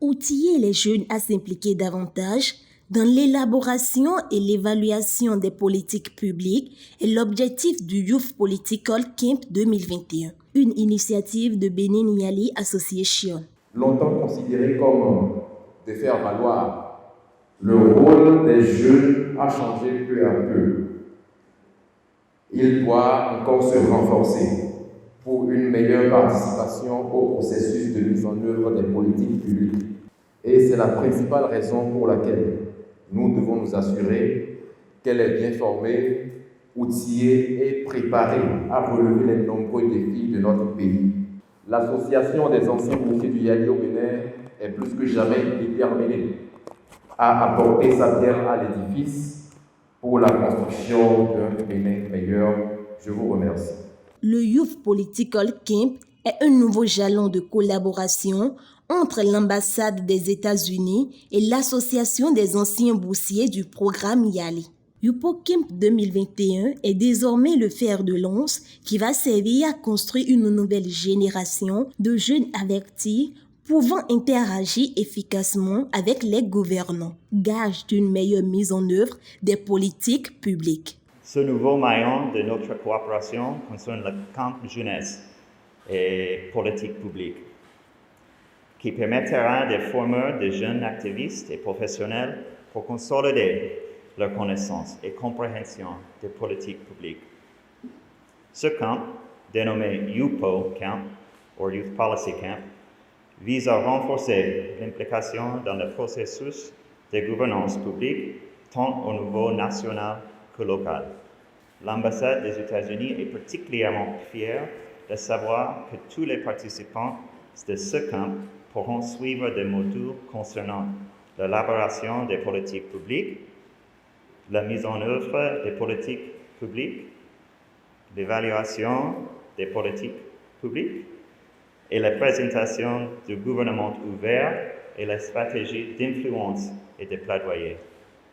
Outiller les jeunes à s'impliquer davantage dans l'élaboration et l'évaluation des politiques publiques est l'objectif du Youth Political Camp 2021, une initiative de Benin Yali Association. Longtemps considéré comme de faire valoir, le rôle des jeunes a changé peu à peu. Il doit encore se renforcer pour une meilleure participation au processus de mise en œuvre des politiques publiques. Et c'est la principale raison pour laquelle nous devons nous assurer qu'elle est bien formée, outillée et préparée à relever les nombreux défis de notre pays. L'Association des anciens boursiers du Yali au Bénin est plus que jamais déterminée à apporter sa pierre à l'édifice pour la construction d'un Bénin meilleur. Je vous remercie. Le Youth Political Camp est un nouveau jalon de collaboration entre l'ambassade des États-Unis et l'association des anciens boursiers du programme YALI. Youpo Camp 2021 est désormais le fer de lance qui va servir à construire une nouvelle génération de jeunes avertis pouvant interagir efficacement avec les gouvernants, gage d'une meilleure mise en œuvre des politiques publiques. Ce nouveau maillon de notre coopération concerne le camp jeunesse et politique publique, qui permettra de former de jeunes activistes et professionnels pour consolider leur connaissance et compréhension des politiques publiques. Ce camp, dénommé YouPo Camp, ou Youth Policy Camp, vise à renforcer l'implication dans le processus de gouvernance publique, tant au niveau national que local. L'ambassade des États-Unis est particulièrement fière de savoir que tous les participants de ce camp pourront suivre des modules concernant l'élaboration des politiques publiques, la mise en œuvre des politiques publiques, l'évaluation des politiques publiques et la présentation du gouvernement ouvert et la stratégie d'influence et de plaidoyer.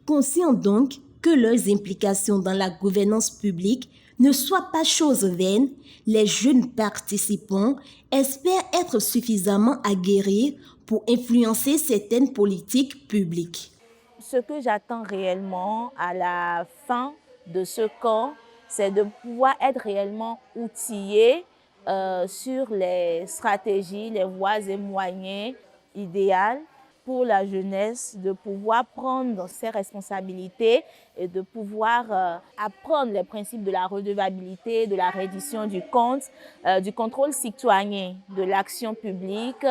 Conscients donc que leurs implications dans la gouvernance publique ne soient pas chose vaine, les jeunes participants espèrent être suffisamment aguerris pour influencer certaines politiques publiques. Ce que j'attends réellement à la fin de ce camp, c'est de pouvoir être réellement outillé sur les stratégies, les voies et moyens idéaux pour la jeunesse, de pouvoir prendre ses responsabilités et de pouvoir apprendre les principes de la redevabilité, de la reddition du compte, du contrôle citoyen de l'action publique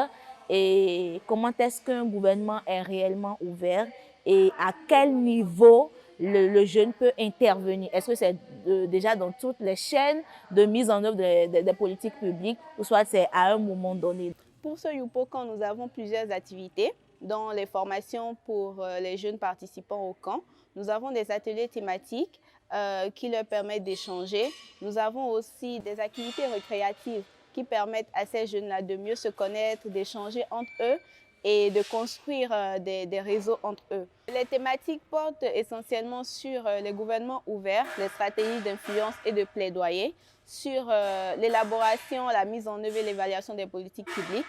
et comment est-ce qu'un gouvernement est réellement ouvert et à quel niveau le jeune peut intervenir. Est-ce que c'est déjà dans toutes les chaînes de mise en œuvre des politiques publiques ou soit c'est à un moment donné? Pour ce Youpo Camp, nous avons plusieurs activités, dont les formations pour les jeunes participants au camp. Nous avons des ateliers thématiques qui leur permettent d'échanger. Nous avons aussi des activités récréatives qui permettent à ces jeunes-là de mieux se connaître, d'échanger entre eux et de construire des réseaux entre eux. Les thématiques portent essentiellement sur les gouvernements ouverts, les stratégies d'influence et de plaidoyer, sur l'élaboration, la mise en œuvre et l'évaluation des politiques publiques.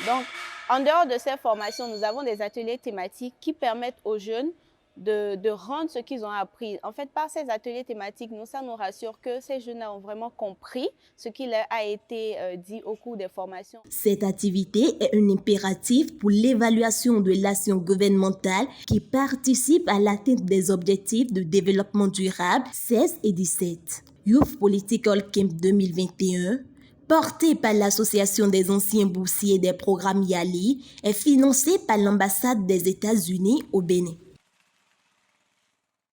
Donc, en dehors de ces formations, nous avons des ateliers thématiques qui permettent aux jeunes de rendre ce qu'ils ont appris. En fait, par ces ateliers thématiques, ça nous rassure que ces jeunes ont vraiment compris ce qui leur a été dit au cours des formations. Cette activité est un impératif pour l'évaluation de l'action gouvernementale qui participe à l'atteinte des objectifs de développement durable 16 et 17. Youth Political Camp 2021, porté par l'Association des anciens boursiers des programmes YALI, est financé par l'ambassade des États-Unis au Bénin.